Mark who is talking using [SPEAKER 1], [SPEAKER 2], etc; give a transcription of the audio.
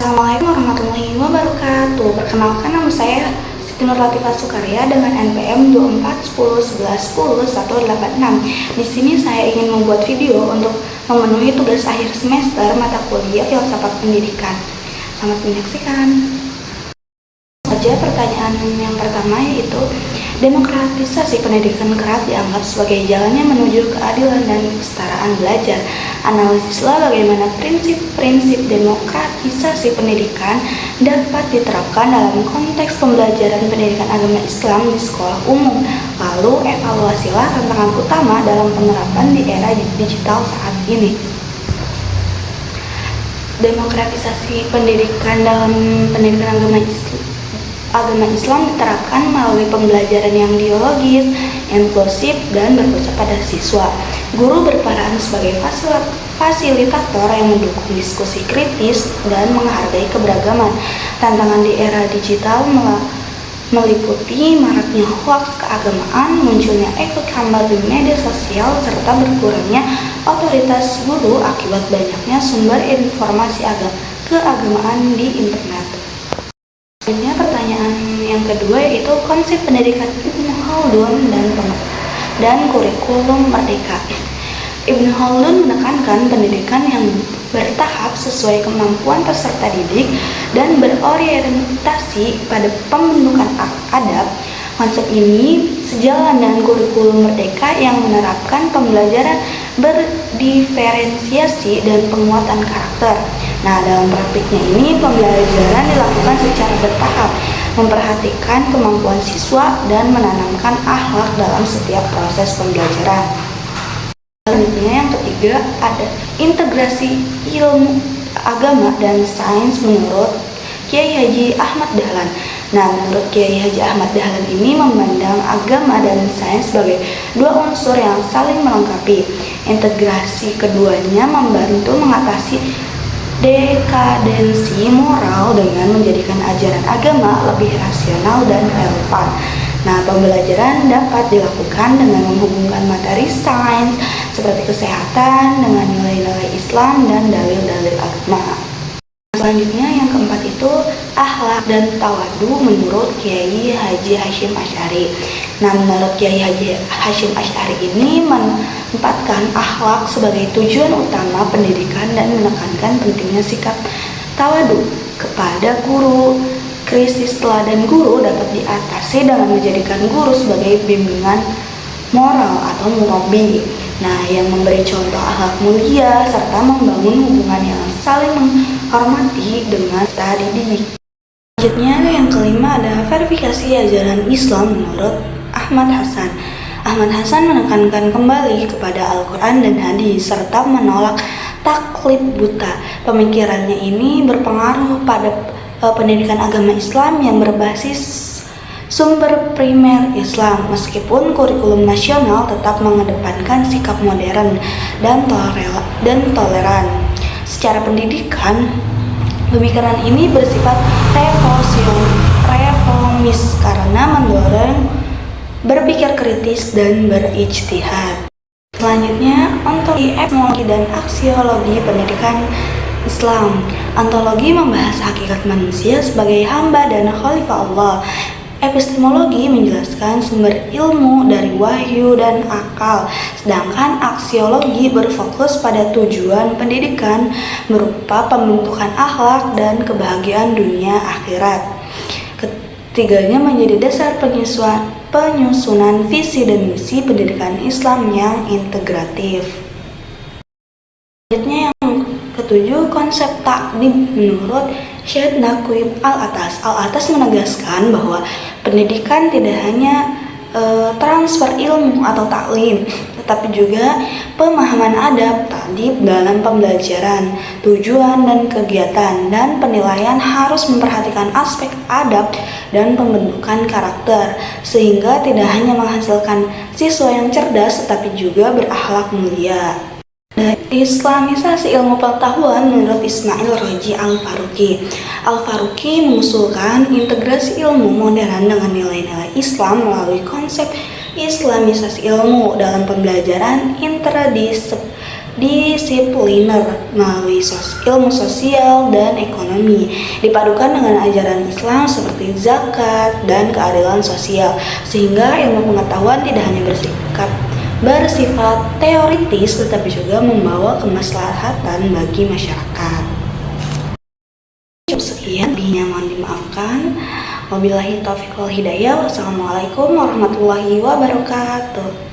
[SPEAKER 1] Assalamualaikum warahmatullahi wabarakatuh. Perkenalkan, nama saya Siti Nur Latifah Sukarya dengan NPM 2410111086. Di sini saya ingin membuat video untuk memenuhi tugas akhir semester mata kuliah Filsafat Pendidikan. Selamat menyaksikan. Saja pertanyaan yang pertama, yaitu demokratisasi pendidikan kerap dianggap sebagai jalannya menuju keadilan dan kesetaraan belajar. Analisislah bagaimana prinsip-prinsip demokratisasi pendidikan dapat diterapkan dalam konteks pembelajaran pendidikan agama Islam di sekolah umum. Lalu evaluasilah tantangan utama dalam penerapan di era digital saat ini. Demokratisasi pendidikan dalam pendidikan agama Islam diterapkan melalui pembelajaran yang dialogis, inklusif, dan berpusat pada siswa. Guru berperan sebagai fasilitator yang mendukung diskusi kritis dan menghargai keberagaman. Tantangan di era digital meliputi maraknya hoaks keagamaan, munculnya echo chamber di media sosial, serta berkurangnya otoritas guru akibat banyaknya sumber informasi keagamaan di internet. Selanjutnya pertanyaan yang kedua, yaitu konsep pendidikan Ibnu Khaldun dan kurikulum merdeka. Ibnu Khaldun menekankan pendidikan yang bertahap sesuai kemampuan peserta didik dan berorientasi pada pembentukan adab. Konsep ini sejalan dengan kurikulum merdeka yang menerapkan pembelajaran berdiferensiasi dan penguatan karakter. Nah, dalam praktiknya ini pembelajaran dilakukan secara bertahap, memperhatikan kemampuan siswa dan menanamkan akhlak dalam setiap proses pembelajaran. Selanjutnya yang ketiga, ada integrasi ilmu agama dan sains menurut Kiai Haji Ahmad Dahlan. Nah, menurut Kiai Haji Ahmad Dahlan ini memandang agama dan sains sebagai dua unsur yang saling melengkapi. Integrasi keduanya membantu mengatasi dekadensi moral dengan menjadikan ajaran agama lebih rasional dan relevan. Nah, pembelajaran dapat dilakukan dengan menghubungkan materi sains seperti kesehatan dengan nilai-nilai Islam dan dalil-dalil agama. Selanjutnya yang keempat itu akhlak dan tawadu menurut Kiai Haji Hasyim Asy'ari. Nah, menurut Kiai Haji Hasyim Asy'ari ini menempatkan akhlak sebagai tujuan utama pendidikan dan menekankan pentingnya sikap tawadu kepada guru. Krisis teladan guru dapat diatasi dengan menjadikan guru sebagai bimbingan moral atau murabbi. Nah, yang memberi contoh akhlak mulia serta membangun hubungan yang saling menghormati dengan peserta didik. Selanjutnya yang kelima ada verifikasi ajaran Islam menurut Ahmad Hasan. Ahmad Hasan menekankan kembali kepada Al-Quran dan hadis serta menolak taklid buta. Pemikirannya ini berpengaruh pada pendidikan agama Islam yang berbasis sumber primer Islam, meskipun kurikulum nasional tetap mengedepankan sikap modern dan toleran. Secara pendidikan, pemikiran ini bersifat reformis karena mendorong berpikir kritis dan berijtihad. Selanjutnya, ontologi, epistemologi, dan aksiologi pendidikan Islam. Ontologi membahas hakikat manusia sebagai hamba dan khalifah Allah. Epistemologi menjelaskan sumber ilmu dari wahyu dan akal, sedangkan aksiologi berfokus pada tujuan pendidikan berupa pembentukan akhlak dan kebahagiaan dunia akhirat. Ketiganya menjadi dasar penyusunan visi dan misi pendidikan Islam yang integratif. Selanjutnya yang ketujuh, konsep takdim menurut Syed Naqib Al-Atas. Al-Atas menegaskan bahwa pendidikan tidak hanya transfer ilmu atau taklim, tetapi juga pemahaman adab, ta'dib dalam pembelajaran, tujuan dan kegiatan, dan penilaian harus memperhatikan aspek adab dan pembentukan karakter, sehingga tidak hanya menghasilkan siswa yang cerdas, tetapi juga berakhlak mulia. Islamisasi ilmu pengetahuan menurut Ismail Roji Al-Faruqi. Al-Faruqi mengusulkan integrasi ilmu modern dengan nilai-nilai Islam melalui konsep Islamisasi ilmu dalam pembelajaran disipliner melalui ilmu sosial dan ekonomi, dipadukan dengan ajaran Islam seperti zakat dan keadilan sosial, sehingga ilmu pengetahuan tidak hanya bersifat teoritis tetapi juga membawa kemaslahatan bagi masyarakat. Cukup sekian, lebihnya mohon dimaafkan. Wabillahi taufiq wal hidayah. Wassalamualaikum warahmatullahi wabarakatuh.